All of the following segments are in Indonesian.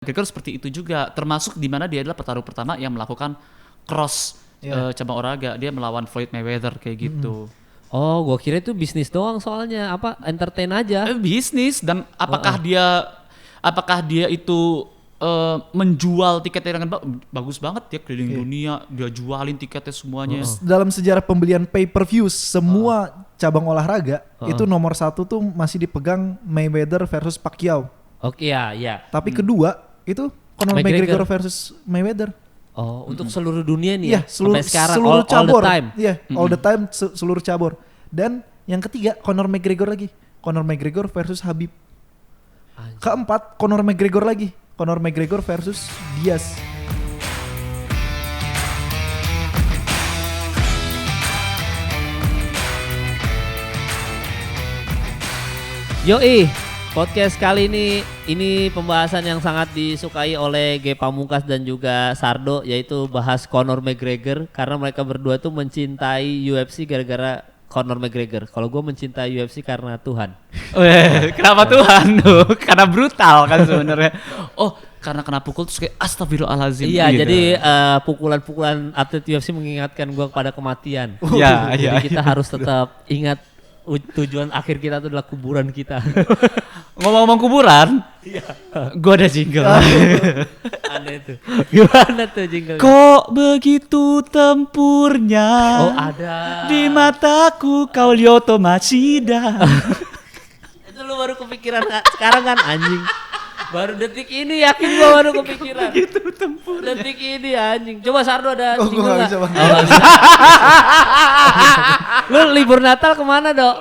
McGregor seperti itu juga, termasuk di mana dia adalah petarung pertama yang melakukan cross cabang olahraga. Dia melawan Floyd Mayweather kayak gitu. Oh, gua kira itu bisnis doang soalnya entertain aja. Bisnis. Dan apakah dia itu menjual tiketnya dengan bagus banget, dia keliling dunia, dia jualin tiketnya semuanya. Dalam sejarah pembelian pay-per-view semua cabang olahraga itu nomor 1 tuh masih dipegang Mayweather versus Pacquiao. Oke, ya. Tapi kedua itu Conor McGregor versus Mayweather. Oh, untuk seluruh dunia nih Iya, sampai sekarang seluruh cabur. all the time. Iya, all the time seluruh cabur. Dan yang ketiga Conor McGregor lagi. Conor McGregor versus Khabib. Keempat Conor McGregor lagi. Conor McGregor versus Diaz. Yoi, podcast kali ini pembahasan yang sangat disukai oleh G Pamungkas dan juga Sardo, yaitu bahas Conor McGregor karena mereka berdua tuh mencintai UFC gara-gara Conor McGregor. Kalau gue mencintai UFC karena Tuhan. Kenapa Tuhan tuh? Karena brutal kan sebenarnya. Oh, karena kena pukul terus kayak astagfirullahaladzim. Iya, gitu. jadi pukulan-pukulan atlet UFC mengingatkan gue kepada kematian. Iya. Jadi kita harus tetap ingat tujuan akhir kita itu adalah kuburan kita. Ngomong-ngomong kuburan, gue ada jingle. Aneh tuh. Gimana tuh jingle? Kok begitu tempurnya? Oh, ada. Di mataku kau Lyoto Machida. Itu lu baru kepikiran sekarang kan anjing. Baru detik ini yakin gua baru kepikiran. Gitu tempur. Detik ini anjing. Coba Sardo ada Oh, jingle gua nggak? gak bisa Bang. Oh, nggak bisa. Lu libur Natal kemana Dok?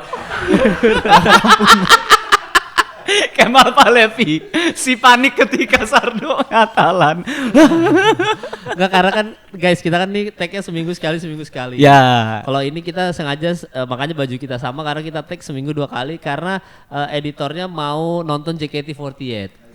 Kemal Palevi si panik ketika Sardo ngatalan. Enggak, karena kan guys kita kan nih tag-nya seminggu sekali. Ya. Kalau ini kita sengaja makanya baju kita sama karena kita tag seminggu 2 kali karena editornya mau nonton JKT48.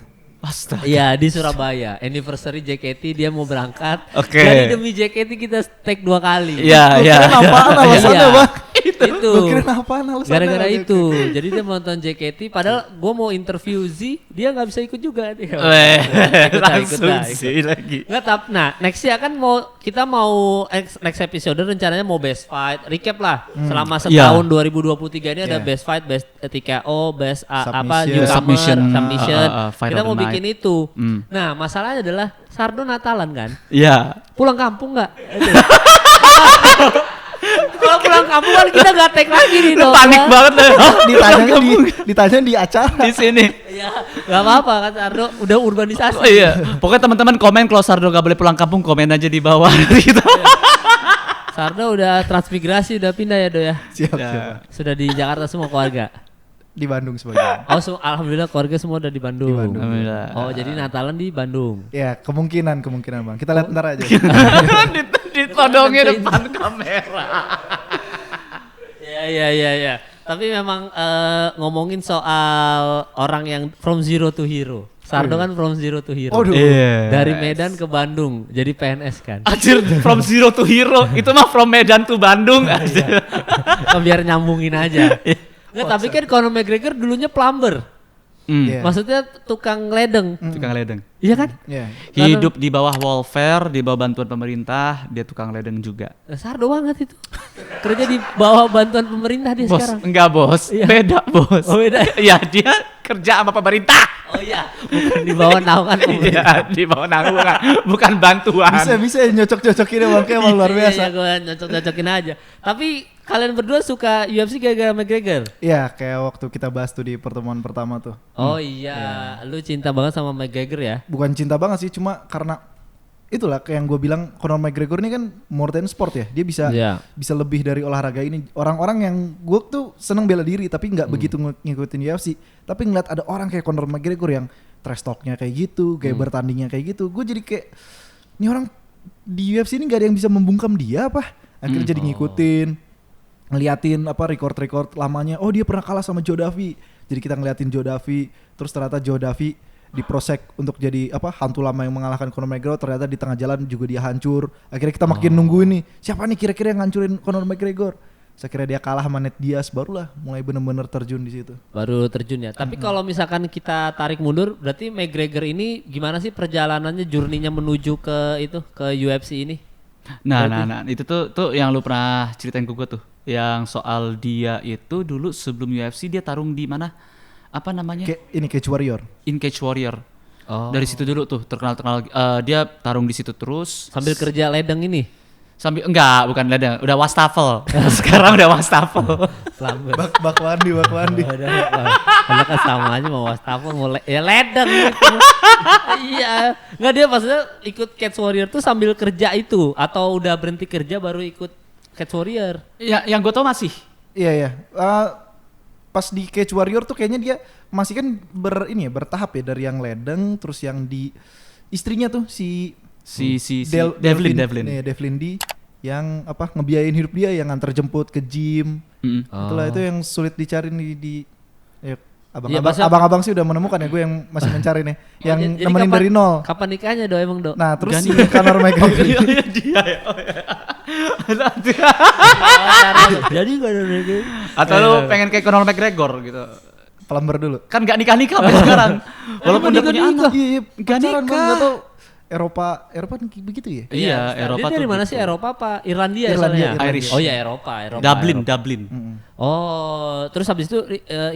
Astaga. Iya, di Surabaya anniversary JKT, dia mau berangkat. Oke. Jadi demi JKT kita tag 2 kali. Iya. Apaan alasannya Bang? Itu. Gue kira apaan alasannya. Gara-gara itu. Jadi dia mau nonton JKT padahal gue mau interview Z, dia nggak bisa ikut juga. Langsung sih lagi. Nggak, nah nextnya kan kita mau next episode rencananya mau best fight, recap lah selama setahun 2023 ini ada best fight, best TKO, best Submission. submission. Fight Kita of the mau night. bikin itu. Nah masalahnya adalah Sardo Natalan kan, Iya. pulang kampung nggak? Kalau pulang kampung kan kita nggak tag lagi nih dong. Panik banget lah. Ditanya di acara. Di sini. Iya, nggak apa-apa kan Sardo udah urbanisasi. Oh iya. Pokoknya teman-teman komen kalau Sardo gak boleh pulang kampung, komen aja di bawah gitu. Sardo udah transmigrasi, udah pindah ya Do ya. Siap. Sudah di Jakarta semua keluarga. Di Bandung sebagian. Oh, alhamdulillah keluarga semua udah di Bandung. Alhamdulillah. Oh, jadi Natalan di Bandung. Ya kemungkinan Bang. Kita lihat ntar aja. Ditodongnya depan kamera. Ya. Tapi memang ngomongin soal orang yang from zero to hero. Sardo kan from zero to hero. Aduh. Dari Medan ke Bandung jadi PNS kan. Anjir, from zero to hero. Itu mah from Medan to Bandung. Anjir. Biar nyambungin aja. Nggak, tapi kan Conor McGregor dulunya plumber. Iya. Maksudnya tukang ledeng. Tukang ledeng. Iya kan? Iya. Hidup di bawah welfare, di bawah bantuan pemerintah, dia tukang ledeng juga. Sardo banget itu. Kerja di bawah bantuan pemerintah dia Bos, sekarang. enggak bos, Iya. beda bos. Oh, beda. Iya, dia kerja sama pemerintah. Oh iya, bukan di bawah naungan pemerintah. Iya, di bawah naungan, bukan bantuan. Bisa nyocok-cocokin Bang Kemal luar biasa. Iya, gue nyocok-nyocokin aja. Tapi kalian berdua suka UFC gara-gara McGregor? Iya, kayak waktu kita bahas tuh di pertemuan pertama tuh. Oh iya, lu cinta banget sama McGregor ya? Bukan cinta banget sih, cuma karena itulah kayak yang gue bilang, Conor McGregor ini kan more than sport ya. Dia bisa lebih dari olahraga ini. Orang-orang yang gue tuh seneng bela diri tapi nggak begitu ngikutin UFC. Tapi ngeliat ada orang kayak Conor McGregor yang trash talknya kayak gitu, kayak bertandingnya kayak gitu. Gue jadi kayak, ini orang di UFC ini gak ada yang bisa membungkam dia apa? Akhirnya jadi ngikutin, ngeliatin apa record lamanya. Oh dia pernah kalah sama Joe Duffy. Jadi kita ngeliatin Joe Duffy. Terus ternyata Joe Duffy diprosek untuk jadi apa hantu lama yang mengalahkan Conor McGregor, ternyata di tengah jalan juga dia hancur. Akhirnya kita makin nungguin nih, siapa nih kira-kira yang ngancurin Conor McGregor. Akhirnya dia kalah sama Nate Diaz, barulah mulai benar-benar terjun di situ. Baru terjun ya. Tapi kalau misalkan kita tarik mundur, berarti McGregor ini gimana sih perjalanannya, journey-nya menuju ke UFC ini? Nah, itu tuh yang lu pernah ceritain ke gue tuh, yang soal dia itu dulu sebelum UFC dia tarung di mana? Apa namanya? Cage Warrior. In Cage Warrior. Oh. Dari situ dulu tuh terkenal dia tarung di situ terus. Sambil kerja ledeng ini? Bukan ledeng, udah wastafel. Sekarang udah wastafel. Bakwandi. Karena kan sama aja mau wastafel ya ledeng gitu. Iya. Enggak, dia maksudnya ikut Cage Warrior tuh sambil kerja itu atau udah berhenti kerja baru ikut Cage Warrior? Ya, yang gue tau masih. Iya. Pas di Cage Warrior tuh kayaknya dia masih kan bertahap ya, dari yang ledeng terus yang di istrinya tuh si Devlin. Iya, Devlin D yang ngebiayain hidup dia, yang antar jemput ke gym. Itulah itu yang sulit dicari di abang-abang sih udah menemukan ya, gue yang masih mencari nih. Yang nemenin dari nol. Kapan nikahnya emang? Nah, terus si Conor McGregor. Dia ya. Jadi Conor McGregor. Atau lu pengen kayak Conor McGregor gitu. Pelamber dulu. Kan gak nikah-nikah sampai sekarang. Walaupun udah punya anak. Iya, gak nikah. Gak tau Eropa begitu ya? Iya, Eropa dia dari mana gitu. sih? Eropa apa? Irlandia. Irish. Oh ya, Eropa. Dublin. Oh, terus habis itu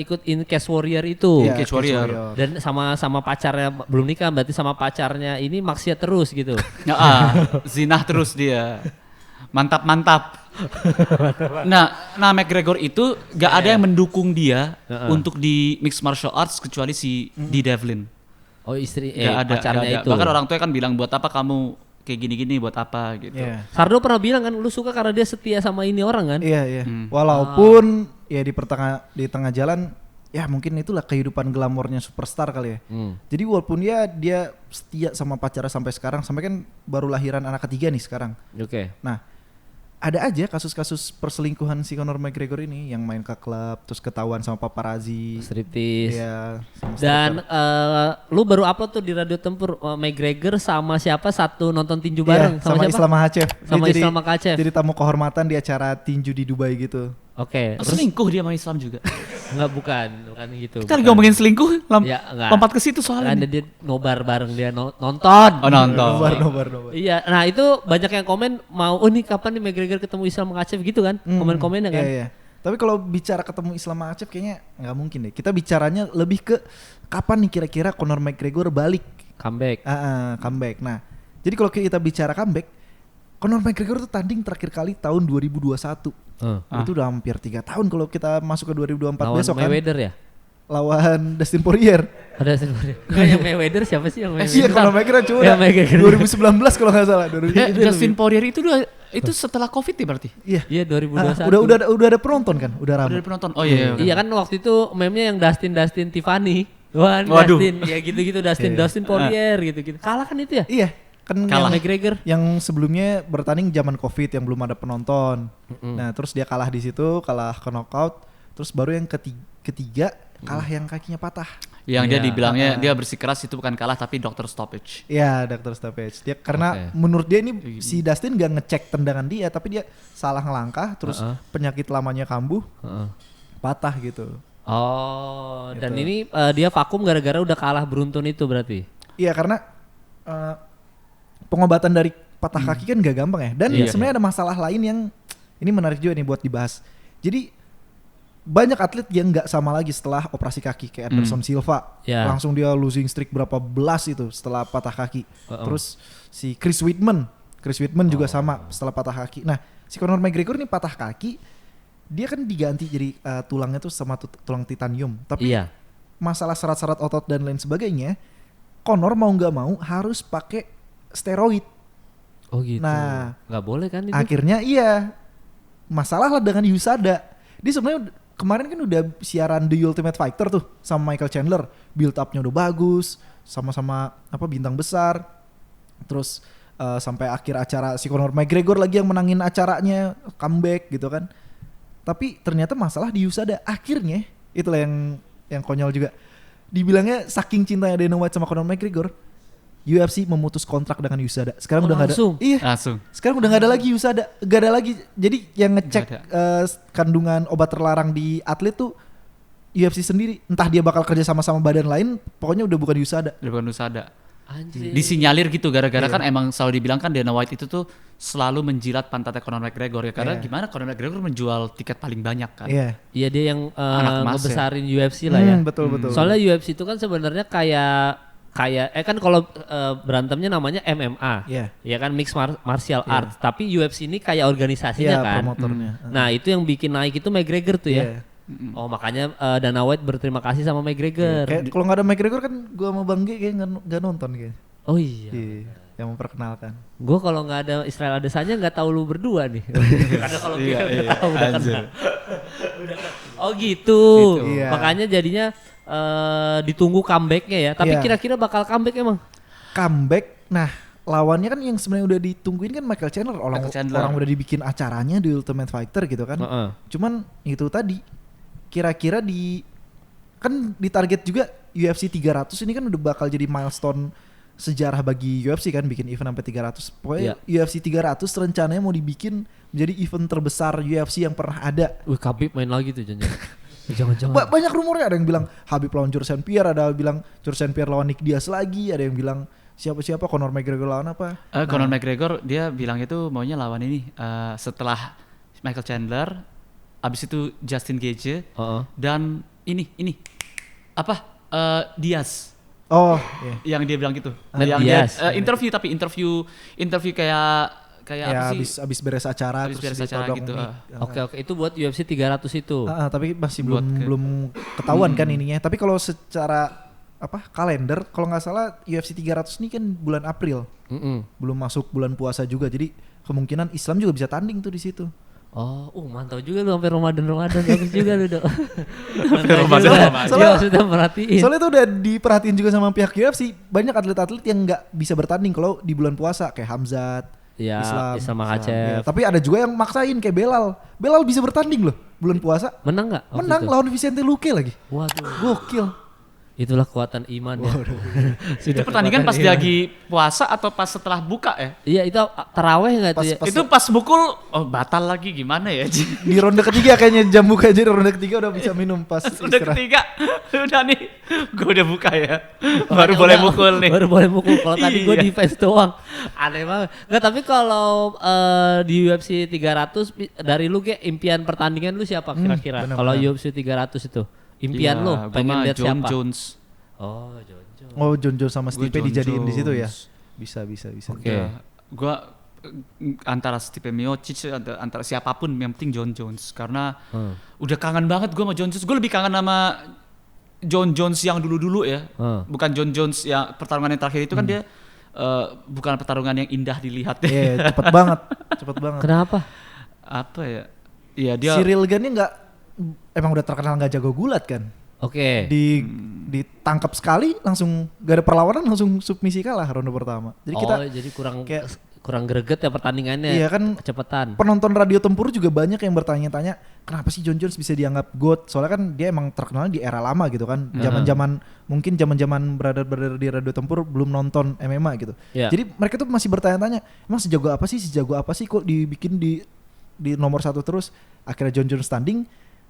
ikut In Cage Warrior itu. Iya, Cage Warrior. Dan sama pacarnya belum nikah, berarti sama pacarnya ini maksiat terus gitu. Zinah terus dia. Mantap. Nah, McGregor itu gak ada yang mendukung dia untuk di mixed martial arts kecuali si D. Devlin. Oh, istri gak pacarnya ada. itu. Bahkan orang tua kan bilang, buat apa kamu kayak gini-gini, buat apa gitu. Yeah. Sardo pernah bilang kan, lu suka karena dia setia sama ini orang kan? Iya. Walaupun ya di tengah jalan ya mungkin itulah kehidupan glamornya superstar kali ya. Jadi walaupun dia setia sama pacarnya sampai sekarang, sampai kan baru lahiran anak ketiga nih sekarang. Oke. Nah, ada aja kasus-kasus perselingkuhan si Conor McGregor ini, yang main ke klub terus ketahuan sama paparazzi, striptease. Iya, dan lu baru upload tuh di Radio Tempur, McGregor sama siapa satu nonton tinju bareng, sama siapa? Islam Makhachev. Sama Islam Makhachev. Jadi tamu kehormatan di acara tinju di Dubai gitu. Oke. Terus selingkuh dia sama Islam juga. Enggak, bukan gitu. Kita lagi ngomongin selingkuh, lompat ke situ soalnya. Ada dia nobar bareng, dia nonton. Oh, nonton. Nobar. Iya, nah itu banyak yang komen mau nih kapan nih McGregor ketemu Islam Makhachev gitu kan? Komen-komennya kan. Iya. Tapi kalau bicara ketemu Islam Makhachev kayaknya nggak mungkin deh. Kita bicaranya lebih ke kapan nih kira-kira Conor McGregor balik. Comeback. Comeback. Nah, jadi kalau kita bicara comeback, Conor McGregor tuh tanding terakhir kali tahun 2021. Itu udah hampir 3 tahun kalau kita masuk ke 2024 lawan besok kan. Mayweather ya? Lawan Dustin Poirier. Ada Dustin Poirier. Yang Mayweather siapa sih yang Mayweather? Iya, Conor McGregor cuma 2019 kalau nggak salah. Dustin Poirier itu setelah COVID ya berarti? Iya 2021. Udah ada penonton kan? Udah ramai. Udah ada penonton. Oh iya. Iya kan waktu itu meme-nya yang Dustin Tiffany. Waduh. Dustin ya gitu-gitu Dustin Poirier gitu-gitu. Kalah kan itu ya? Iya. Kan kalah McGregor yang sebelumnya bertanding zaman Covid yang belum ada penonton. Nah, terus dia kalah di situ, kalah ke knockout. Terus baru yang ketiga kalah yang kakinya patah. Yang dia dibilangnya dia bersikeras itu bukan kalah tapi doctor stoppage. Iya, doctor stoppage. Dia karena menurut dia ini si Dustin gak ngecek tendangan dia, tapi dia salah ngelangkah terus penyakit lamanya kambuh. Patah gitu. Oh, gitu. Dan ini dia vakum gara-gara udah kalah beruntun itu berarti. Iya, karena pengobatan dari patah kaki kan gak gampang ya. Dan sebenarnya ada masalah lain yang ini menarik juga nih buat dibahas. Jadi banyak atlet yang gak sama lagi setelah operasi kaki, kayak Anderson Silva. Langsung dia losing streak berapa belas itu setelah patah kaki. Terus si Chris Weidman juga sama setelah patah kaki. Nah, si Conor McGregor nih patah kaki, dia kan diganti jadi tulangnya tuh sama tulang titanium. Tapi masalah serat-serat otot dan lain sebagainya, Conor mau gak mau harus pakai steroid. Oh gitu. Nah, nggak boleh kan itu? Akhirnya masalah lah dengan USADA. Dia sebenarnya kemarin kan udah siaran The Ultimate Fighter tuh sama Michael Chandler. Build up-nya udah bagus, sama-sama bintang besar. Terus sampai akhir acara si Conor McGregor lagi yang menangin acaranya, comeback gitu kan. Tapi ternyata masalah di USADA. Akhirnya itulah yang konyol juga. Dibilangnya saking cintanya Dana White sama Conor McGregor, UFC memutus kontrak dengan USADA. Sekarang udah nggak ada. Iya. Langsung. Sekarang udah nggak ada lagi USADA, nggak ada lagi. Jadi yang ngecek kandungan obat terlarang di atlet tuh UFC sendiri. Entah dia bakal kerja sama badan lain, pokoknya udah bukan USADA. Udah bukan USADA. Anjir. Disinyalir gitu gara-gara kan emang selalu dibilang kan Dana White itu tuh selalu menjilat pantatnya Conor McGregor ya karena gimana Conor McGregor menjual tiket paling banyak kan. Iya. Iya dia yang ngebesarin UFC lah ya. Betul. Soalnya UFC itu kan sebenarnya kayak kan kalau berantemnya namanya MMA. Iya. Ya kan mixed martial arts, tapi UFC ini kayak organisasinya kan. Promotornya. Nah, itu yang bikin naik itu McGregor tuh ya. Oh, makanya Dana White berterima kasih sama McGregor. Kayak kalau nggak ada McGregor kan gua sama Bang G kayak nggak nonton kayak. Oh iya. Yang memperkenalkan. Gue kalau nggak ada Israel Adesanya nggak tahu lu berdua nih. Karena kalau kita tahu udah kenal. Oh gitu. Iya. Makanya jadinya ditunggu comebacknya ya. Tapi kira-kira bakal comeback emang? Comeback. Nah, lawannya kan yang sebenarnya udah ditungguin kan Michael Chandler. Orang udah dibikin acaranya di Ultimate Fighter gitu kan. Cuman itu tadi kira-kira kan ditarget juga UFC 300 ini kan udah bakal jadi milestone sejarah bagi UFC kan bikin event sampai 300. Pokoknya UFC 300 rencananya mau dibikin menjadi event terbesar UFC yang pernah ada. Wih, Khabib main lagi tuh jangan-jangan. Banyak rumornya, ada yang bilang Khabib lawan George St. Pierre, ada yang bilang George St. Pierre lawan Nick Diaz lagi, ada yang bilang siapa Conor McGregor lawan apa. Conor McGregor dia bilang itu maunya lawan ini setelah Michael Chandler, abis itu Justin Gaethje dan ini Diaz. Oh, yang dia bilang gitu. Yang Diaz. Interview kayak apa sih? Abis beres acara gitu. Oke, itu buat UFC 300 itu. Tapi masih belum ketahuan kan ininya. Tapi kalau secara kalender kalau nggak salah UFC 300 ini kan bulan April. Belum masuk bulan puasa juga. Jadi kemungkinan Islam juga bisa tanding tuh di situ. Oh, mantau juga lu sampai Ramadan bagus juga lu, Dok. Soalnya sudah merhatiin. Soalnya itu udah diperhatiin juga sama pihak UFC, banyak atlet-atlet yang nggak bisa bertanding kalau di bulan puasa kayak Hamzat, Islam Makhachev. Tapi ada juga yang maksain kayak Belal bisa bertanding loh bulan puasa. Menang nggak? Menang lawan Vicente Luque lagi. Waduh, gokil. Itulah kekuatan iman ya. Itu pertandingan pas dia lagi puasa atau pas setelah buka ya? Iya, itu taraweh nggak tuh? Itu pas bukul batal lagi gimana ya? Di ronde ketiga kayaknya jam buka aja, di ronde ketiga udah bisa minum pas ronde ketiga udah nih, gue udah buka ya. Baru boleh mukul nih. Baru boleh mukul. Kalau tadi gue defense doang. Aneh banget. Nggak, tapi kalau di UFC 300 dari lu kayak impian pertandingan lu siapa kira-kira? Kalau UFC 300 itu? Impian lo pengen lihat siapa? Jones. John Jones sama Stipe dijadiin di situ ya. Bisa. Oke. Gua antara Stipe Miocic antara siapapun yang penting John Jones karena udah kangen banget gua sama John Jones. Gua lebih kangen sama John Jones yang dulu-dulu ya. Bukan John Jones yang pertarungan yang terakhir itu kan dia bukan pertarungan yang indah dilihat. Iya, cepet banget. Kenapa? Apa ya? Iya dia Cyril Gane emang udah terkenal nggak jago gulat kan. Oke. Ditangkap sekali langsung gak ada perlawanan, langsung submisi kalah ronde pertama. Jadi jadi kurang greget ya pertandingannya. Iya kan, kecepatan. Penonton radio tempur juga banyak yang bertanya-tanya kenapa sih John Jones bisa dianggap GOAT? Soalnya kan dia emang terkenal di era lama gitu kan. Zaman-zaman brother di radio tempur belum nonton MMA gitu. Jadi mereka tuh masih bertanya-tanya, emang sejago apa sih kok dibikin di nomor 1 terus. Akhirnya John Jones tanding.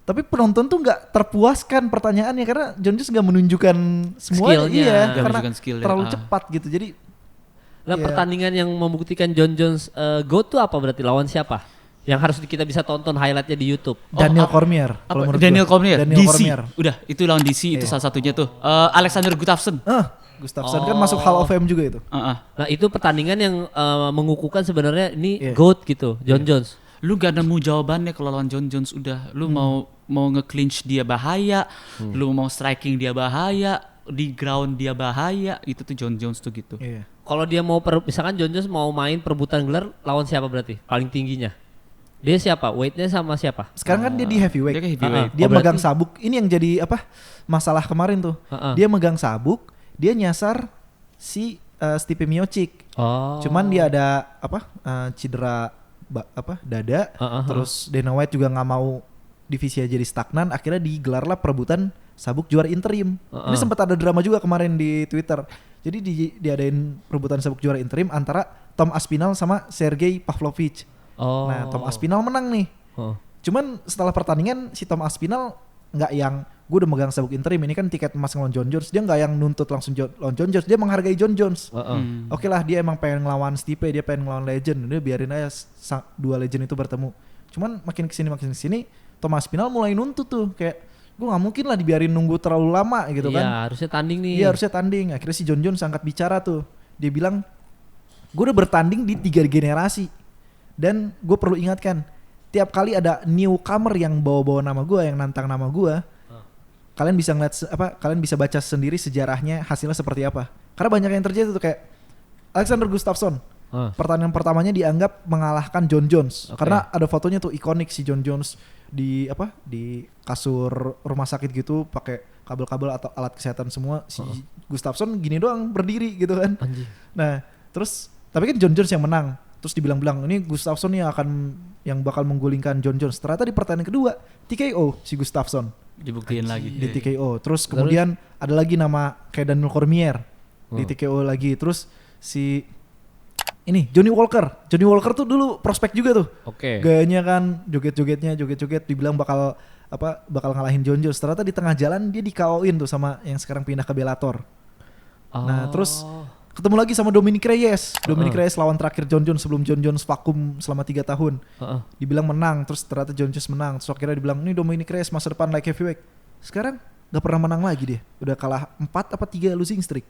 Tapi penonton tuh nggak terpuaskan pertanyaannya karena John Jones nggak menunjukkan semuanya, karena terlalu cepat gitu. Jadi pertandingan yang membuktikan John Jones GOAT tuh apa berarti lawan siapa? Yang harus kita bisa tonton highlightnya di YouTube. Daniel Cormier. Daniel Cormier. Udah itu lawan DC itu salah satunya tuh. Alexander Gustafsson. Gustafsson kan masuk Hall of Fame juga itu. Nah itu pertandingan yang mengukuhkan sebenarnya ini GOAT gitu, John Jones. Lu gak nemu jawabannya kalau lawan John Jones udah. Lu mau nge-clinch dia bahaya, lu mau striking dia bahaya, di ground dia bahaya, itu tuh John Jones tuh gitu. Kalau dia mau misalkan John Jones mau main perebutan gelar lawan siapa berarti? Paling tingginya. Dia siapa? Weightnya sama siapa? Sekarang kan dia di heavyweight. Dia megang sabuk. Ini yang jadi masalah kemarin tuh. Dia megang sabuk, dia nyasar si Stipe Miocic. Cuman dia ada cedera dada. Terus Dana White juga nggak mau divisinya jadi stagnan. Akhirnya digelarlah perebutan sabuk juara interim. Ini sempat ada drama juga kemarin di Twitter. Jadi diadain perebutan sabuk juara interim antara Tom Aspinall sama Sergei Pavlovich. Nah, Tom Aspinall menang nih. Cuman setelah pertandingan si Tom Aspinall nggak yang gue udah megang sabuk interim, ini kan tiket emas ngelawan John Jones, dia nggak yang nuntut langsung lawan John Jones, dia menghargai John Jones. Oke lah, dia emang pengen ngelawan Stipe, dia pengen ngelawan legend, dia biarin aja dua legend itu bertemu. Cuman makin kesini Tom Aspinall mulai nuntut tuh, kayak gue nggak mungkin lah dibiarin nunggu terlalu lama gitu kan. Iya, harusnya tanding nih. Iya, harusnya tanding. Akhirnya si John Jones angkat bicara tuh, dia bilang gue udah bertanding di 3 generasi dan gue perlu ingatkan, tiap kali ada newcomer yang bawa-bawa nama gue, yang nantang nama gue, kalian bisa ngeliat kalian bisa baca sendiri sejarahnya, hasilnya seperti apa. Karena banyak yang terjadi tuh, kayak Alexander Gustafsson. Pertandingan pertamanya dianggap mengalahkan John Jones karena ada fotonya tuh ikonik si John Jones di kasur rumah sakit gitu, pakai kabel-kabel atau alat kesehatan semua. Si Gustafsson gini doang berdiri gitu kan. Anjing. Nah, terus tapi kan John Jones yang menang. Terus dibilang-bilang ini Gustafsson yang bakal menggulingkan John Jones. Ternyata di pertandingan kedua TKO si Gustafsson. Dibuktiin lagi. Di TKO. Terus kemudian ada lagi nama kayak Daniel Cormier di TKO lagi. Terus si ini Johnny Walker tuh dulu prospek juga tuh. Gayanya kan joget-joget dibilang bakal ngalahin John Jones. Ternyata di tengah jalan dia di-KO-in tuh sama yang sekarang pindah ke Bellator. Nah, terus ketemu lagi sama Dominic Reyes. Dominic Reyes lawan terakhir John Jones sebelum John Jones vakum selama 3 tahun. Dibilang menang, terus ternyata John Jones menang. Terus akhirnya dibilang ini Dominic Reyes masa depan light heavyweight. Sekarang gak pernah menang lagi dia. Udah kalah 4 apa 3 losing streak.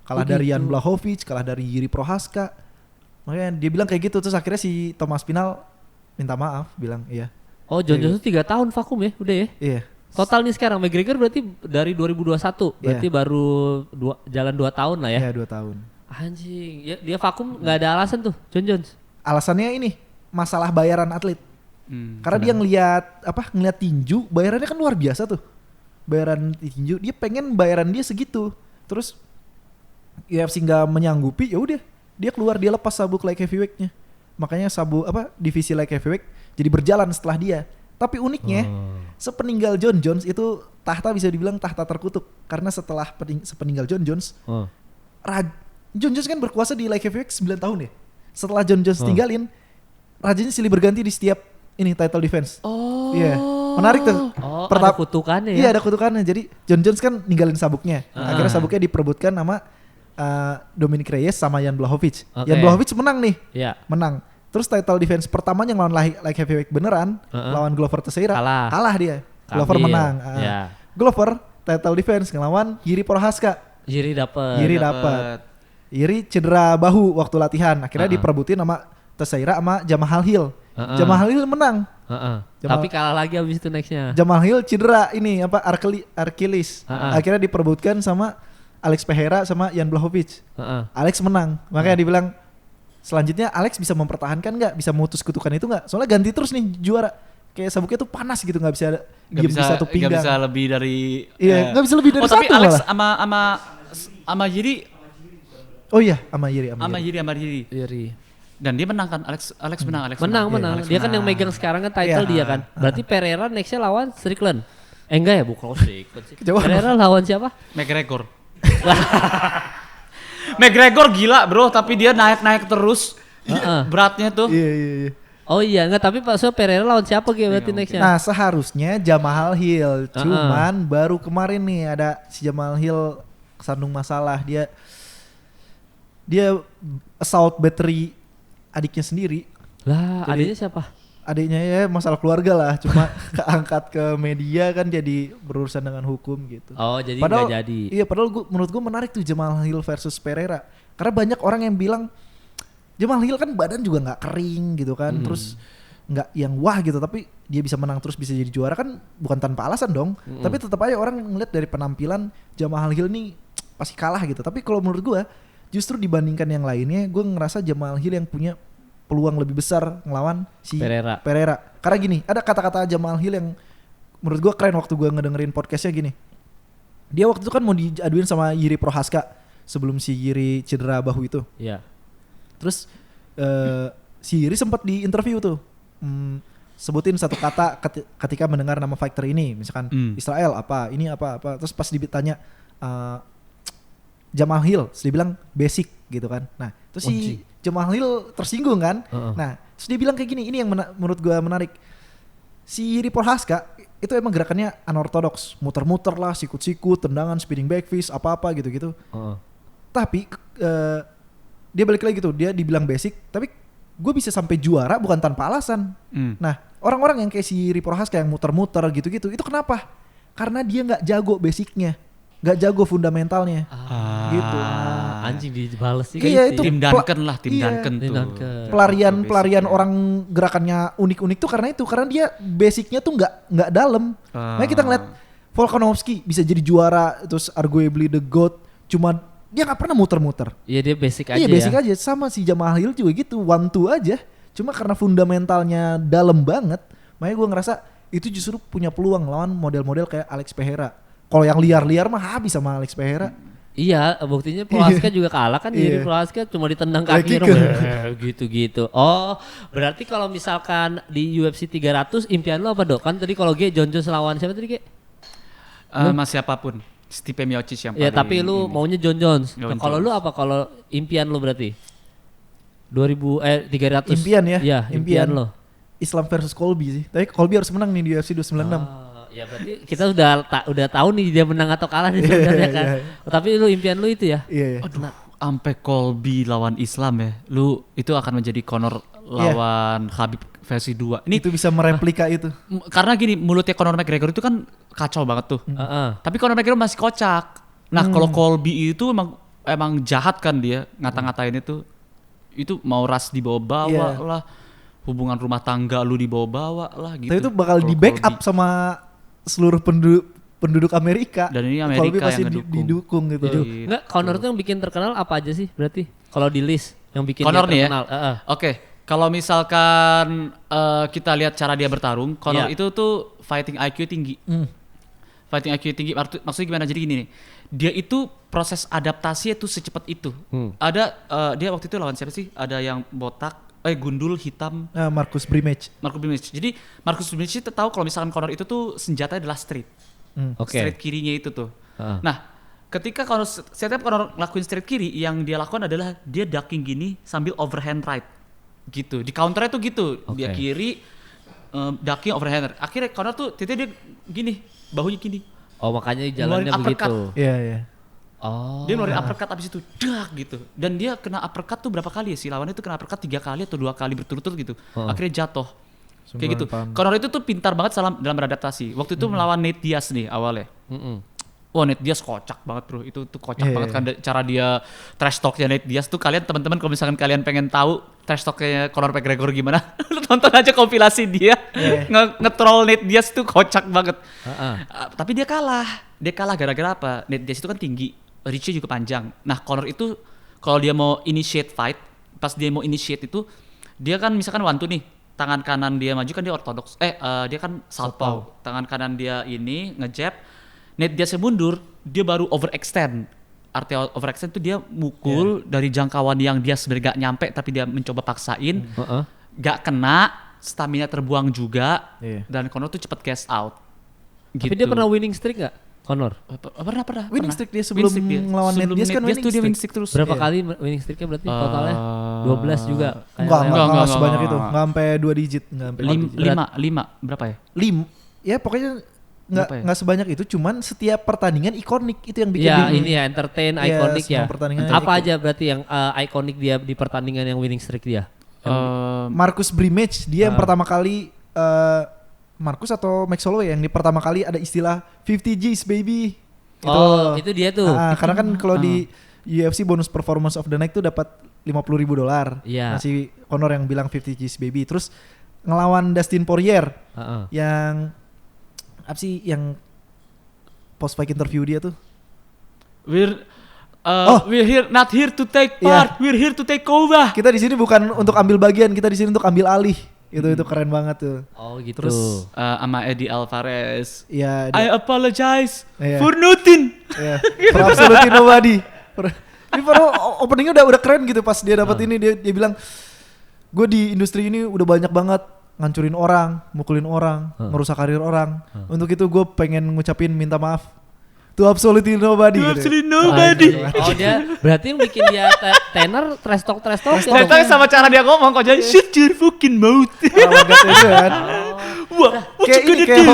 Kalah dari Jan Blachowicz, kalah dari Jiří Procházka. Makanya dia bilang kayak gitu. Terus akhirnya si Tom Aspinall minta maaf, bilang iya. John Jones itu 3 tahun vakum ya, udah ya? Iya. Total nih sekarang McGregor berarti dari 2021, berarti baru jalan 2 tahun lah ya? Iya, 2 tahun. Anjing, ya, dia vakum nggak ada alasan tuh John Jones? Alasannya ini masalah bayaran atlet. Karena dia ngeliat tinju, bayarannya kan luar biasa tuh. Bayaran tinju, dia pengen bayaran dia segitu. Terus UFC nggak menyanggupi, ya udah dia keluar, dia lepas sabuk light heavyweight-nya. Makanya divisi light heavyweight jadi berjalan setelah dia. Tapi uniknya, sepeninggal John Jones itu tahta bisa dibilang tahta terkutuk. Karena setelah sepeninggal John Jones, John Jones kan berkuasa di light heavyweight 9 tahun ya. Setelah John Jones tinggalin, rajanya silih berganti di setiap title defense. Iya, menarik tuh. Ada kutukannya ya? Iya, ada kutukannya. Jadi John Jones kan ninggalin sabuknya. Akhirnya sabuknya diperebutkan sama Dominic Reyes sama Jan Blachowicz. Jan Blachowicz menang nih. Menang. Terus title defense pertamanya ngelawan light heavyweight beneran, lawan Glover Teixeira, kalah dia. Glover menang. Glover title defense ngelawan Jiří Procházka. Jiří dapet. Jiří cedera bahu waktu latihan, akhirnya diperebutin sama Teixeira sama Jamahal Hill. Jamahal Hill menang. Tapi kalah lagi abis itu nextnya. Jamal Hill cedera Achilles. Akhirnya diperebutkan sama Alex Pereira sama Jan Blachowicz. Alex menang. Makanya dibilang selanjutnya Alex bisa mempertahankan nggak, bisa memutus kutukan itu nggak? Soalnya ganti terus nih juara. Kayak sabuknya tuh panas gitu, nggak bisa diem di satu pinggang. Nggak bisa lebih dari. Iya, nggak bisa lebih dari satu. Tapi Alex sama Jiří. Oh iya, sama Jiří. Dan dia menang kan, Alex menang. Menang. Dia kan yang megang sekarang kan title dia kan. Berarti Pereira nextnya lawan Strickland. Enggak ya, bukan Strickland sih. Pereira lawan siapa? McGregor. McGregor gila bro, tapi dia naik terus beratnya tuh. Iya. Oh iya, enggak, tapi Pak Pereira lawan siapa gitu berarti nextnya? Nah, seharusnya Jamahal Hill, cuman baru kemarin nih ada si Jamahal Hill kesandung masalah, dia assault battery adiknya sendiri. Lah, adiknya siapa? Adiknya ya masalah keluarga lah, cuma keangkat ke media kan jadi berurusan dengan hukum gitu. Oh, jadi nggak jadi. Iya, padahal menurut gue menarik tuh Jamahal Hill versus Pereira. Karena banyak orang yang bilang Jamahal Hill kan badan juga nggak kering gitu kan, terus nggak yang wah gitu, tapi dia bisa menang terus bisa jadi juara kan bukan tanpa alasan dong. Tapi tetap aja orang ngeliat dari penampilan Jamahal Hill nih pasti kalah gitu. Tapi kalau menurut gue justru dibandingkan yang lainnya, gue ngerasa Jamahal Hill yang punya peluang lebih besar ngelawan si Pereira. Karena gini, ada kata-kata Jamahal Hill yang menurut gue keren waktu gue ngedengerin podcastnya gini. Dia waktu itu kan mau diaduin sama Jiří Procházka sebelum si Jiří cedera bahu itu. Iya. Terus si Jiří sempat di interview tuh. Sebutin satu kata ketika mendengar nama fighter ini, misalkan Israel apa, ini apa. Terus pas ditanya Jamal Hill, terus dia bilang basic gitu kan. Nah, terus si Jamal Hill tersinggung kan. Nah, terus dia bilang kayak gini, ini yang menurut gue menarik. Si Ripple Haska itu emang gerakannya unorthodox, muter-muter lah, sikut-sikut, tendangan, spinning back fist, apa-apa gitu-gitu. Tapi dia balik lagi tuh, dia dibilang basic, tapi gue bisa sampai juara bukan tanpa alasan. Nah, orang-orang yang kayak si Ripple Haska yang muter-muter gitu-gitu, itu kenapa? Karena dia nggak jago basicnya, nggak jago fundamentalnya, gitu. Anjing dibales sih. Iya itu tim Duncan lah, tim Duncan tuh. Pelarian orang gerakannya unik-unik tuh karena dia basicnya tuh nggak dalam. Makanya kita ngeliat Volkanovski bisa jadi juara, terus arguably the GOAT, cuma dia nggak pernah muter-muter. Iya dia basic aja. Iya basic aja, sama si Jamal Hill juga gitu, 1-2 aja. Cuma karena fundamentalnya dalam banget, makanya gue ngerasa itu justru punya peluang lawan model-model kayak Alex Pereira. Kalau yang liar-liar mah habis sama Alex Pereira. Iya, buktinya Prohaska juga kalah kan. Jadi Prohaska cuma ditendang kaki gitu-gitu. Oh, berarti kalau misalkan di UFC 300 impian lo apa, Dok? Kan tadi kalau Jon Jones lawan siapa tadi, Ge? Mas siapapun. Stipe Miocic yang paling. Ya, tapi lu maunya Jon Jones. Kalau lu apa kalau impian lu berarti? 300. Impian ya? Iya, impian lo. Islam versus Colby sih. Tapi Colby harus menang nih di UFC 296. Ya berarti kita udah tahu nih dia menang atau kalah nih sebenarnya kan. Tapi lu impian lu itu ya? Iya. Aduh, sampai Colby lawan Islam ya. Lu itu akan menjadi Conor lawan Khabib versi 2. Ini itu bisa mereplika itu. Karena gini, mulutnya Conor McGregor itu kan kacau banget tuh. Tapi Conor McGregor masih kocak. Nah, kalau Colby itu emang jahat kan dia, ngata-ngatain itu. Itu mau ras dibawa-bawa lah. Hubungan rumah tangga lu dibawa-bawa lah gitu. Tapi itu bakal di backup sama seluruh penduduk Amerika. Dan ini Amerika Colby pasti yang didukung gitu. Enggak, Conor tuh yang bikin terkenal apa aja sih berarti? Kalau di list yang bikin Conor dia terkenal. Nih ya? Oke, kalau misalkan kita lihat cara dia bertarung, Conor itu tuh fighting IQ tinggi. Fighting IQ tinggi maksudnya gimana? Jadi gini nih. Dia itu proses adaptasi itu secepat itu. Ada dia waktu itu lawan siapa sih? Ada yang botak, gundul hitam. Marcus Brimage. Jadi Marcus Brimage itu tahu kalau misalkan Conor itu tuh senjatanya adalah straight. Straight kirinya itu tuh. Nah, ketika setiap Conor ngelakuin straight kiri, yang dia lakukan adalah dia ducking gini sambil overhand right. Gitu. Di counternya tuh gitu. Dia kiri ducking overhand. Akhirnya Conor tuh dia gini, bahunya gini. Oh, makanya jalannya begitu. Iya. Oh. Dia ngeluarin uppercut abis itu dak gitu. Dan dia kena uppercut tuh berapa kali ya, si lawannya tuh kena uppercut 3 kali atau 2 kali berturut-turut gitu. Akhirnya jatuh. Kayak gitu. Conor itu tuh pintar banget dalam beradaptasi. Waktu itu melawan Nate Diaz nih awalnya. Wah, Nate Diaz kocak banget bro. Itu tuh kocak banget kan cara dia trash talknya Nate Diaz tuh. Kalian teman-teman kalau misalkan kalian pengen tahu trash talknya Conor McGregor gimana, lu tonton aja kompilasi dia nge-troll Nate Diaz tuh kocak banget. Tapi dia kalah. Dia kalah gara-gara apa? Nate Diaz itu kan tinggi, reach-nya juga panjang. Nah, Conor itu kalau dia mau initiate fight, pas dia mau initiate itu, dia kan misalkan one two nih, tangan kanan dia maju kan dia ortodoks. Dia kan southpaw. Tangan kanan dia ini ngejab. Nate Diaz mundur, dia baru overextend. Artinya overextend itu dia mukul dari jangkauan yang dia sebenarnya gak nyampe tapi dia mencoba paksain. Gak kena, stamina terbuang juga. Dan Conor tuh cepet gas out. Tapi dia pernah winning streak gak? Conor? Pernah. Winning streak dia sebelum ngelawan Nate Diaz kan winning streak terus. Berapa kali winning streaknya berarti totalnya? 12 juga? Enggak sebanyak itu. Enggak sampai 2 digit. 5 berapa ya? 5. Ya pokoknya nggak sebanyak itu, cuman setiap pertandingan ikonik itu yang bikin ini ya entertain, ikonik ya. Apa aja berarti yang ikonik dia di pertandingan yang winning streak dia? Marcus Brimage dia yang pertama kali Marcus atau Max Holloway yang di pertama kali ada istilah 50 G's baby. Itu dia tuh. Karena kan kalau di UFC bonus performance of the night tuh dapat $50,000. Masih Conor yang bilang 50 G's baby. Terus ngelawan Dustin Poirier yang apa sih yang post fight interview dia tuh? We're not here to take part, we're here to take over. Kita di sini bukan untuk ambil bagian, kita di sini untuk ambil alih. Itu keren banget tuh. Oh gitu. Terus sama Eddie Alvarez. I apologize for nothing. For absolutely nobody. Ini openingnya udah keren gitu pas dia dapat ini dia bilang, gue di industri ini udah banyak banget ngancurin orang, mukulin orang, ngerusak karir orang. Untuk itu gue pengen ngucapin minta maaf. To absolutely nobody. To gitu. absolutely nobody. Oh dia berarti yang bikin dia tenor trash talk gitu. Ternyata sama cara dia ngomong kok jadi shut your fucking mouth. Logatnya itu kan. Wah, Kayak ini kayak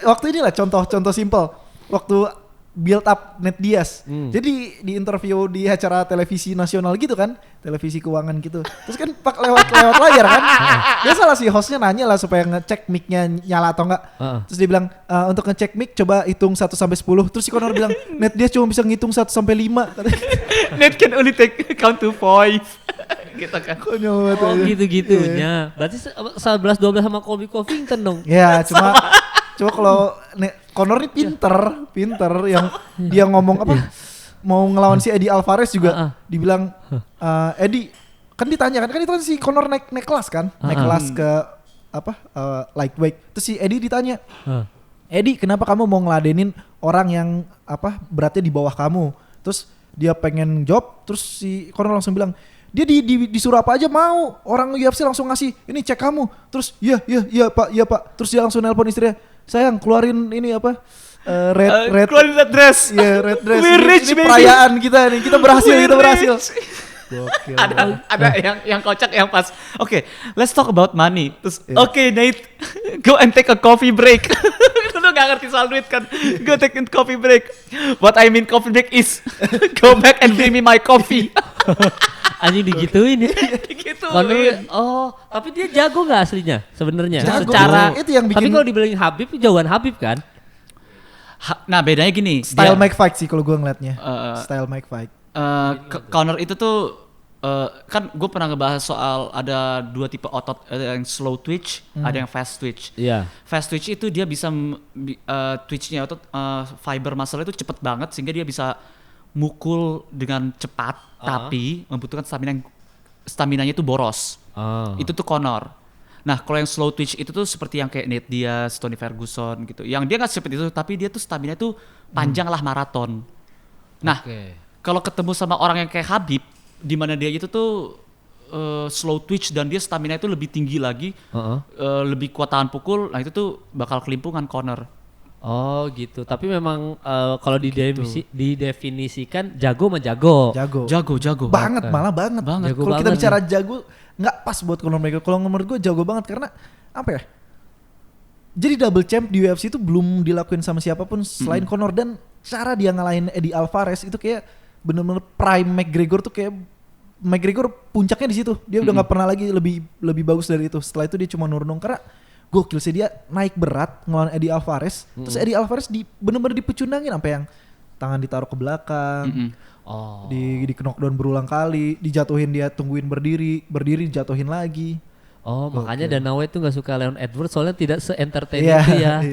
waktu inilah contoh simpel. Waktu build up Ned Diaz. Jadi di interview di acara televisi nasional gitu kan, televisi keuangan gitu. Terus kan lewat layar kan. Biasalah si hostnya nanya lah supaya ngecek mic-nya nyala atau enggak. Terus dia bilang untuk ngecek mic coba hitung 1 sampai 10. Terus si Conor bilang Ned Diaz cuma bisa ngitung 1 sampai 5. Ned can only count to 5. Gitu kan. Konyol banget. Oh gitu-gitunya. Berarti 11-12 sama Colby Covington dong. Ya cuma kalau Conor ini pinter yang dia ngomong apa mau ngelawan si Eddie Alvarez juga dibilang Eddie kan ditanya kan itu kan si Conor naik kelas kan naik kelas ke apa lightweight terus si Eddie ditanya Eddie kenapa kamu mau ngeladenin orang yang apa beratnya di bawah kamu terus dia pengen job terus si Conor langsung bilang dia disuruh apa aja mau orang UFC langsung ngasih ini cek kamu terus iya pak terus dia langsung nelpon istrinya sayang keluarin ini apa red keluarin red dress. Iya red dress. We're rich, ini baby. perayaan kita nih. Kita berhasil. Gokil. Ada yang kocak yang pas. Oke, let's talk about money. Terus oke, Nate, go and take a coffee break. Lu gak ngerti soal duit kan? Go take a coffee break. What I mean coffee break is go back and bring me my coffee. Anjing digituin ya. Digituin. Oh, tapi dia jago nggak aslinya sebenarnya? Jago. Secara Itu yang bikin. tapi kalau dibilangin Habib, jauhan Habib kan? Nah bedanya gini. Style Mike fight sih kalau gue ngeliatnya. Style Mike fight. Conor itu tuh kan gue pernah ngebahas soal ada 2 tipe otot, ada yang slow twitch, ada yang fast twitch. Iya. Fast twitch itu dia bisa twitchnya otot fiber muscle itu cepet banget sehingga dia bisa mukul dengan cepat tapi membutuhkan staminanya itu boros. Itu tuh Conor. Nah kalau yang slow twitch itu tuh seperti yang kayak Nate Diaz, Tony Ferguson gitu. Yang dia nggak seperti itu tapi dia tuh stamina tuh panjang lah maraton. Nah kalau ketemu sama orang yang kayak Habib di mana dia itu tuh slow twitch dan dia stamina itu lebih tinggi lagi, lebih kuat tahan pukul. Nah itu tuh bakal kelimpungan Conor. Oh gitu. Tapi memang kalau didefinisikan jago mah jago. Jago. Banget malah banget. Kalau kita bicara jago nggak pas buat Conor McGregor. Kalau menurut gue jago banget karena apa ya? Jadi double champ di UFC itu belum dilakuin sama siapapun selain Conor dan cara dia ngalahin Eddie Alvarez itu kayak bener-bener prime McGregor tuh kayak McGregor puncaknya di situ. Dia udah nggak pernah lagi lebih bagus dari itu. Setelah itu dia cuma nurun karena gokil sih dia naik berat ngelawan Eddie Alvarez. Terus Eddie Alvarez bener-bener dipecundangin sampai yang tangan ditaruh ke belakang. Di knockdown berulang kali, dijatuhin dia tungguin berdiri dijatuhin lagi. Oh, makanya Dana White tuh nggak suka Leon Edwards soalnya tidak se-entertain itu ya.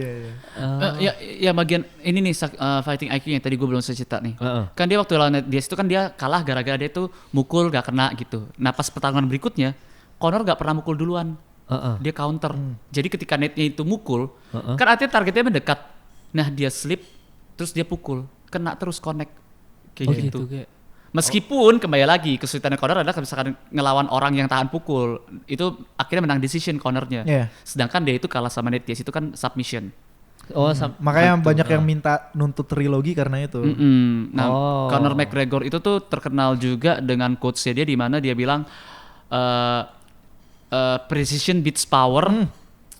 Ya bagian ini nih fighting IQ yang tadi gue belum cerita nih. Kan dia waktu lawan dia itu kan dia kalah gara-gara dia tuh mukul gak kena gitu. Nah pas pertarungan berikutnya Conor gak pernah mukul duluan. Dia counter. Jadi ketika Nate-nya itu mukul, kan artinya targetnya mendekat. Nah dia slip, terus dia pukul, kena terus connect kayak gitu. Meskipun kembali lagi kesulitannya Conor adalah misalkan ngelawan orang yang tahan pukul, itu akhirnya menang decision Conor-nya. Sedangkan dia itu kalah sama Nate Diaz itu kan submission. Makanya banyak yang minta nuntut trilogi karena itu. Nah, Conor McGregor itu tuh terkenal juga dengan quotes-nya dia di mana dia bilang precision beats power,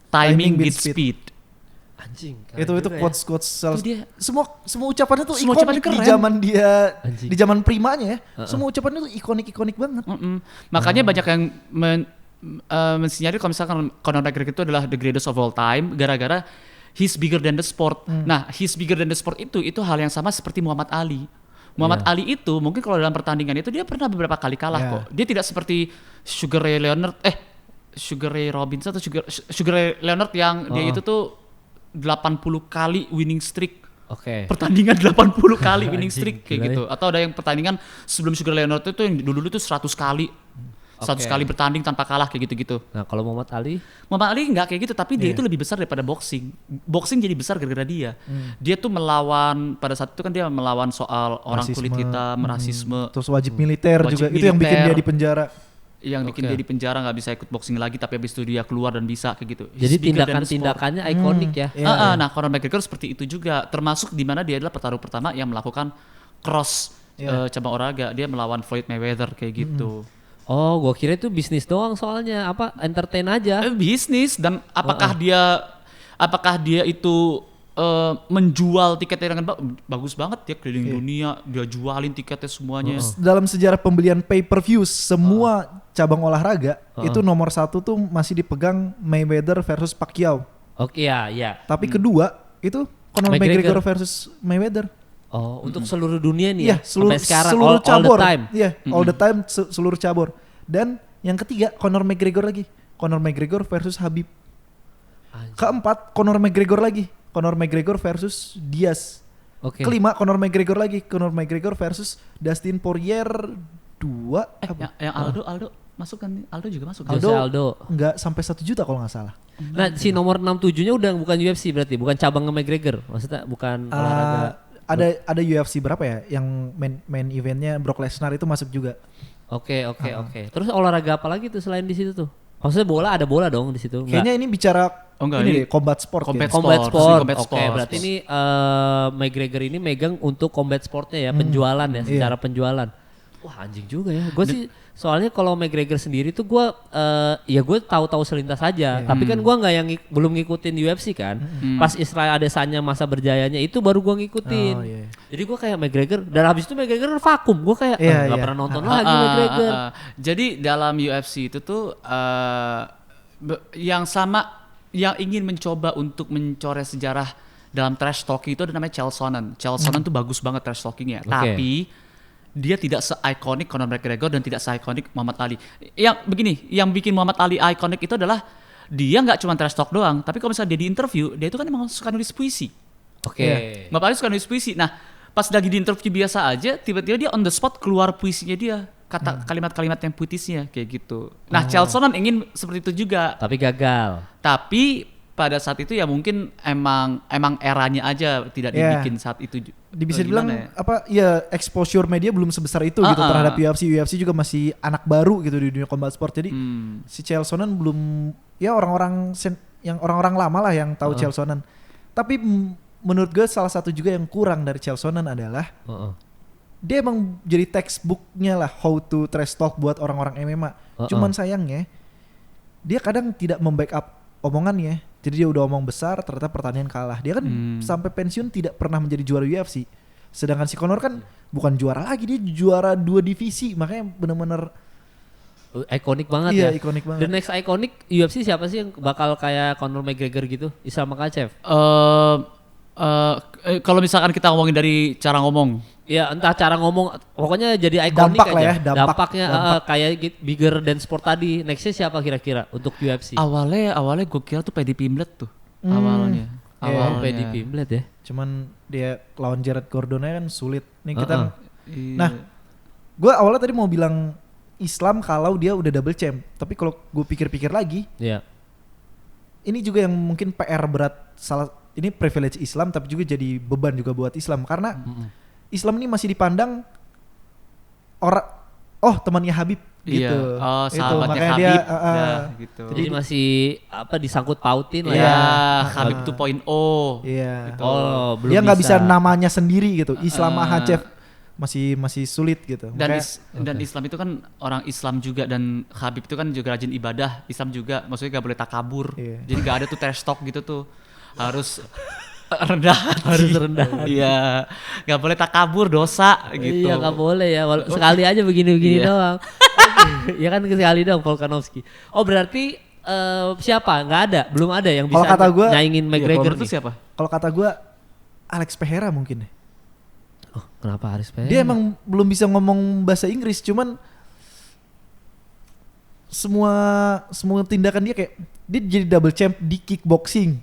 timing beats speed. Anjing. Itu quotes dia, semua ucapannya tuh semua ikonik ucapannya di zaman dia di zaman primanya ya. Semua ucapannya tuh ikonik banget. Makanya banyak yang mensinyari kalau misalkan Conor McGregor itu adalah the greatest of all time gara-gara he's bigger than the sport. Nah, he's bigger than the sport itu hal yang sama seperti Muhammad Ali. Muhammad Ali itu mungkin kalau dalam pertandingan itu dia pernah beberapa kali kalah kok. Dia tidak seperti Sugar Ray Robinson atau Sugar Ray Leonard yang dia itu tuh 80 kali winning streak. Pertandingan 80 kali winning streak kayak gitu. Atau ada yang pertandingan sebelum Sugar Ray Leonard itu yang dulu tuh 100 kali. 100 kali bertanding tanpa kalah kayak gitu-gitu. Nah, kalau Muhammad Ali nggak kayak gitu, tapi dia itu lebih besar daripada boxing. Boxing jadi besar gara-gara dia. Dia tuh melawan pada saat itu kan dia melawan soal orang kulit hitam, rasisme. Terus wajib militer juga. Itu yang bikin dia di penjara. yang bikin dia di penjara nggak bisa ikut boxing lagi, tapi habis itu dia keluar dan bisa kayak gitu. Jadi tindakannya ikonik ya. Nah, Conor McGregor seperti itu juga, termasuk di mana dia adalah petarung pertama yang melakukan cross cabang olahraga. Dia melawan Floyd Mayweather kayak gitu. Oh, gua kira itu bisnis doang soalnya, entertain aja. Bisnis, dan apakah dia itu menjual tiketnya dengan bagus banget ya, keliling dunia dia jualin tiketnya semuanya. Dalam sejarah pembelian pay-per-view semua cabang olahraga itu nomor 1 tuh masih dipegang Mayweather versus Pacquiao. Oke, ya. Tapi kedua itu Conor McGregor versus Mayweather. Oh, untuk seluruh dunia nih ya? Sampai sekarang seluruh cabur. All the time? Iya, all the time seluruh cabur. Dan yang ketiga Conor McGregor lagi. Conor McGregor versus Khabib. Keempat Conor McGregor lagi. Conor McGregor versus Diaz. Kelima Conor McGregor lagi. Conor McGregor versus Dustin Poirier 2. Yang Aldo masuk kan? Aldo juga masuk. Aldo enggak sampai 1 juta kalau nggak salah. Nah, si nomor 67-nya udah bukan UFC berarti, bukan cabang McGregor. Maksudnya bukan olahraga. Ada UFC berapa ya? Yang main eventnya Brock Lesnar itu masuk juga. Oke. Terus olahraga apa lagi tuh selain di situ tuh? Maksudnya ada bola dong di situ. Kayaknya ini bicara ini combat sport. Combat sport. Berarti ini McGregor ini megang untuk combat sportnya ya, penjualan ya, secara penjualan. Wah, anjing juga ya. Gue sih soalnya kalau McGregor sendiri tuh gue tahu selintas aja. Tapi kan gue belum ngikutin UFC kan. Pas Israel Adesanya masa berjayanya itu baru gue ngikutin. Jadi gue kayak McGregor, dan habis itu McGregor vakum. Gue kayak nggak pernah nonton lagi McGregor. Jadi dalam UFC itu tuh yang ingin mencoba untuk mencoret sejarah dalam trash talking itu ada namanya Chael Sonnen. Chael Sonnen tuh bagus banget trash talkingnya. Tapi dia tidak se-ikonik Conor McGregor dan tidak se-ikonik Muhammad Ali. Yang bikin Muhammad Ali ikonik itu adalah dia nggak cuma trash talk doang, tapi kalau misalnya dia di interview, dia itu kan emang suka nulis puisi. Muhammad Ali suka nulis puisi. Nah, pas lagi di interview biasa aja, tiba-tiba dia on the spot keluar puisinya dia, kalimat-kalimat yang puitisnya kayak gitu. Nah, Chael Sonnen ingin seperti itu juga, tapi gagal. Tapi pada saat itu ya mungkin emang eranya aja tidak dibikin saat itu. Bisa dibilang exposure media belum sebesar itu gitu terhadap UFC. UFC juga masih anak baru gitu di dunia combat sport. Jadi si Chael Sonnen belum, ya orang-orang lama lah yang tahu Chael Sonnen. Tapi menurut gue salah satu juga yang kurang dari Chael Sonnen adalah dia emang jadi textbooknya lah how to trash talk buat orang-orang MMA. Cuman sayangnya dia kadang tidak membackup omongannya. Jadi dia udah omong besar, ternyata pertandingan kalah. Dia kan sampai pensiun tidak pernah menjadi juara UFC. Sedangkan si Conor kan bukan juara lagi, dia juara 2 divisi. Makanya benar-benar ikonik banget ya. Iya, ikonik banget. The next iconic UFC siapa sih yang bakal kayak Conor McGregor gitu? Islam Makhachev. Kalau misalkan kita ngomongin dari cara ngomong, ya entah cara ngomong, pokoknya jadi ikonik dampak aja. Lah ya, Dampaknya kayak bigger than sport tadi. Nextnya siapa kira-kira untuk UFC? Awalnya gue kira tuh Paddy Pimblett tuh. Awalnya. Paddy Pimblett ya. Cuman dia lawan Jared Gordon-nya kan sulit. Nih kita. Nah, gue awalnya tadi mau bilang Islam kalau dia udah double champ. Tapi kalau gue pikir-pikir lagi, ini juga yang mungkin PR berat ini privilege Islam, tapi juga jadi beban juga buat Islam karena Islam ini masih dipandang temannya Khabib gitu. Sahabatnya Makanya Khabib gitu. Jadi masih disangkut pautin lah ya. Khabib 2.0. Iya. Gitu. Belum dia nggak bisa namanya sendiri gitu. Islam Makhachev masih sulit gitu. Dan Islam itu kan orang Islam juga, dan Khabib itu kan juga rajin ibadah. Islam juga, maksudnya gak boleh takabur. Jadi gak ada tuh trash talk gitu tuh. Harus rendah. Iya, nggak boleh takabur, dosa gitu. Iya, nggak boleh ya. Sekali aja begini-begini doang. Ya kan sekali doang Volkanovski. Oh berarti siapa? Nggak ada, belum ada yang bisa nyaingin McGregor itu siapa? Kalau kata gue Alex Pereira mungkin. Oh, kenapa Alex Pereira? Dia emang belum bisa ngomong bahasa Inggris, cuman semua tindakan dia kayak dia jadi double champ di kickboxing.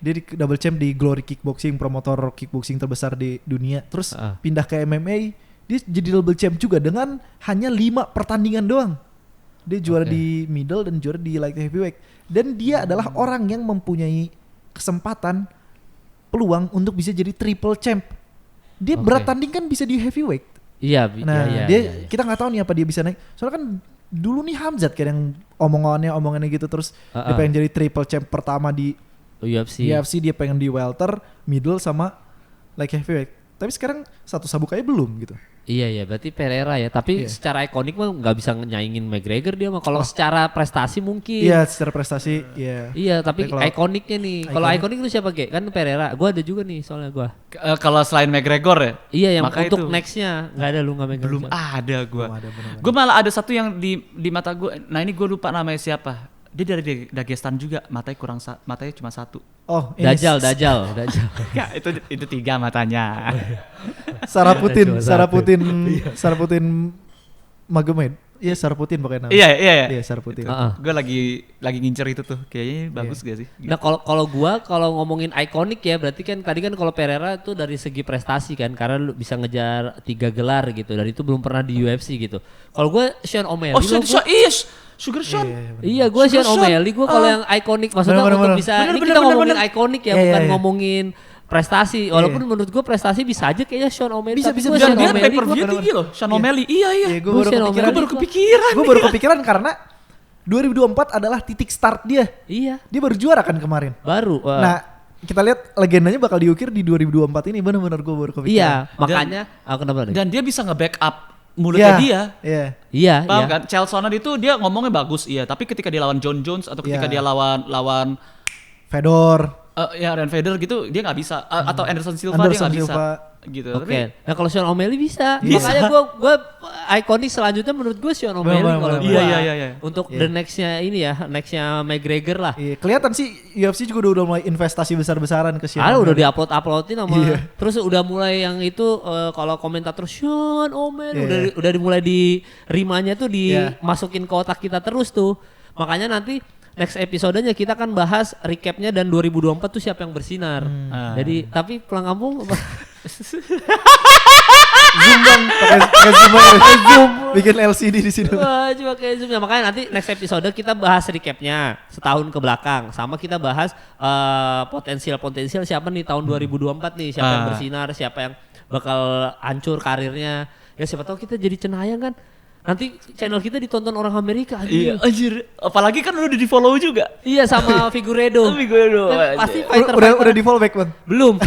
Dia double champ di Glory Kickboxing, promotor kickboxing terbesar di dunia. Terus pindah ke MMA, dia jadi double champ juga dengan hanya 5 pertandingan doang. Dia juara di middle dan juara di light heavyweight. Dan dia adalah orang yang mempunyai kesempatan, peluang untuk bisa jadi triple champ. Dia berat tanding kan bisa di heavyweight. Iya. Kita nggak tahu nih apa dia bisa naik. Soalnya kan dulu nih Hamzat kan yang omongannya gitu terus dia pengen jadi triple champ pertama di UFC, dia pengen di welter, middle sama light heavyweight. Tapi sekarang satu sabuk aja belum gitu. Iya berarti Pereira ya. Tapi secara ikonik mah nggak bisa nyaingin McGregor dia mah. Kalau secara prestasi mungkin. Iya secara prestasi Iya tapi ikoniknya nih. Kalau ikonik lu siapa Ge? Kan Pereira. Gue ada juga nih soalnya gue. Kalau selain McGregor ya? Iya yang maka untuk nextnya nggak ada lu nggak McGregor. Belum ada gue. Gue malah ada satu yang di mata gue. Nah ini gue lupa namanya siapa. Dia dari Dagestan juga, matanya cuma satu. Oh, Dajjal. Ya, itu 3 matanya. Saraputin Magomed. Iya Saraputin pokoknya nama. Iya Saraputin. Gue lagi ngincer itu tuh. Kayaknya bagus gak sih? Nah, kalau ngomongin ikonik ya, berarti kan tadi kan kalau Pereira itu dari segi prestasi kan, karena lu bisa ngejar 3 gelar gitu. Dan itu belum pernah di UFC gitu. Kalau gue Sean O'Malley. Sugar Sean. Iya, gue Sean O'Malley. Gue kalau yang ikonik maksudnya untuk bisa ini kita ngomongin ikonik ya, bukan ngomongin prestasi. Walaupun menurut gue prestasi bisa aja kayaknya Sean O'Malley. Bisa. Dan dia pay-per-view tinggi loh, Sean O'Malley. Iya. Gue baru kepikiran karena 2024 adalah titik start dia. Iya. Dia baru juara kan kemarin. Baru. Nah, kita lihat legendanya bakal diukir di 2024 ini. Benar-benar gue baru kepikiran. Iya, makanya dan dia bisa nge-backup mulutnya dia. Iya. Paham kan? Chael Sonnen itu dia ngomongnya bagus, tapi ketika dia lawan John Jones atau ketika dia lawan Fedor, dan Federer gitu dia nggak bisa, atau Anderson Silva dia nggak bisa gitu. Oke. Nah kalau Sean O'Malley bisa. Makanya gue ikonik selanjutnya menurut gue Sean O'Malley kalau iya. Untuk the nextnya ini ya, nextnya McGregor lah. Iya, kelihatan sih UFC juga udah mulai investasi besar-besaran ke Sean O'Malley. Udah diuploadin sama terus udah mulai yang itu kalau komentator Sean O'Malley udah dimulai di rimanya tuh dimasukin ke otak kita terus tuh. Makanya nanti next episodenya kita akan bahas recapnya dan 2024 tuh siapa yang bersinar. Jadi tapi pulang kampung Zoom dong, pakai Zoom, bikin LCD di sini. Wah, coba kayak Zoom ya. Makanya nanti next episode kita bahas recapnya setahun ke belakang, sama kita bahas potensial siapa nih tahun 2024 nih, siapa yang bersinar, siapa yang bakal hancur karirnya. Ya siapa tahu kita jadi cenayang kan. Nanti channel kita ditonton orang Amerika. Iya, anjir. Apalagi kan udah di-follow juga. Iya, sama Figueredo. Pasti fighter. Udah di-follow back, Bang? Belum.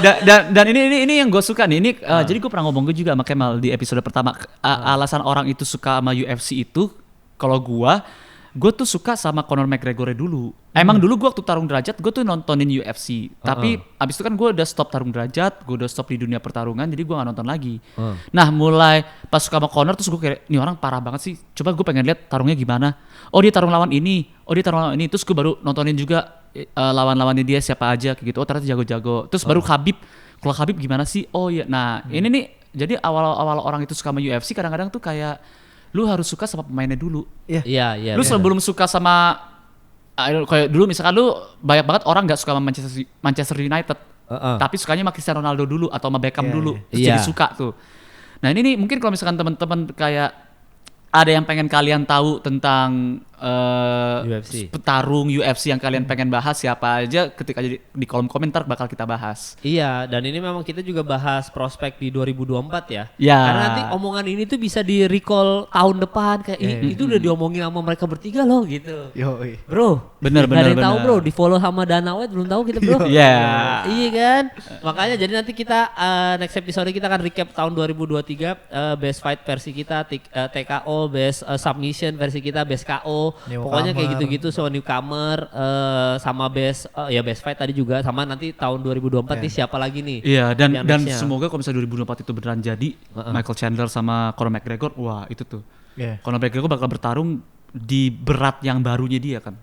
Dan ini yang gue suka nih. Ini jadi gue pernah ngomong juga sama Kemal di episode pertama. Alasan orang itu suka sama UFC itu, kalau gue tuh suka sama Conor McGregor dulu. Emang dulu gue waktu tarung derajat gue tuh nontonin UFC. Tapi abis itu kan gue udah stop tarung derajat, gue udah stop di dunia pertarungan, jadi gue gak nonton lagi. Nah mulai pas suka sama Conor terus gue kayak, nih orang parah banget sih. Coba gue pengen lihat tarungnya gimana. Oh dia tarung lawan ini, terus gue baru nontonin juga lawan-lawannya dia siapa aja kayak gitu. Oh ternyata jago-jago. Terus baru Khabib. Kalau Khabib gimana sih? Oh iya. Nah ini nih jadi awal-awal orang itu suka sama UFC kadang-kadang tuh kayak lu harus suka sama pemainnya dulu. Iya. Lu sebelum suka sama kayak dulu misalkan lu banyak banget orang nggak suka sama Manchester United, tapi sukanya sama Cristiano Ronaldo dulu atau sama Beckham dulu, terus jadi suka tuh. Nah ini nih mungkin kalau misalkan teman-teman kayak ada yang pengen kalian tahu tentang UFC. Petarung UFC yang kalian pengen bahas siapa aja, ketika di kolom komentar bakal kita bahas. Iya, dan ini memang kita juga bahas prospek di 2024 ya. Karena nanti omongan ini tuh bisa di recall tahun depan kayak itu udah diomongin sama mereka bertiga loh gitu. Bro, bener. Tahu bro, di follow sama Dana White belum tahu kita bro. Iya kan. Makanya jadi nanti kita next episode kita akan recap tahun 2023, best fight versi kita, TKO, best submission versi kita, best KO. Pokoknya kayak gitu-gitu, so newcomer sama best fight tadi juga, sama nanti tahun 2024 nih siapa lagi nih. Iya, dan semoga kalau misalnya 2024 itu beneran jadi Michael Chandler sama Conor McGregor, wah itu tuh. Conor McGregor bakal bertarung di berat yang barunya dia kan.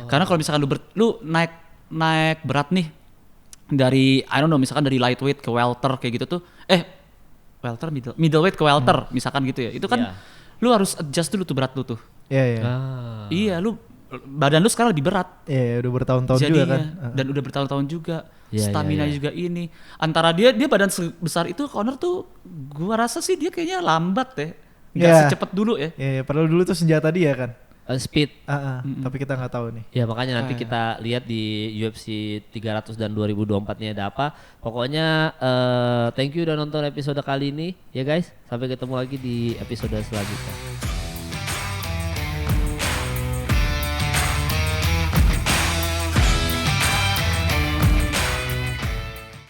Karena kalau misalkan lu naik berat nih dari misalkan dari lightweight ke welter kayak gitu tuh, welter middleweight ke welter misalkan gitu ya. Itu kan lu harus adjust dulu tuh berat lu tuh. Iya, lu badan lu sekarang lebih berat. Iya, udah bertahun-tahun juga kan. Dan udah bertahun-tahun juga. Stamina juga ini. Antara dia badan sebesar itu, Conor tuh gua rasa sih dia kayaknya lambat ya. Enggak secepat dulu ya. Iya, padahal dulu tuh senjata dia kan. Speed. Tapi kita nggak tahu nih. Ya makanya nanti kita lihat di UFC 300 dan 2024-nya ada apa. Pokoknya thank you udah nonton episode kali ini ya guys. Sampai ketemu lagi di episode selanjutnya.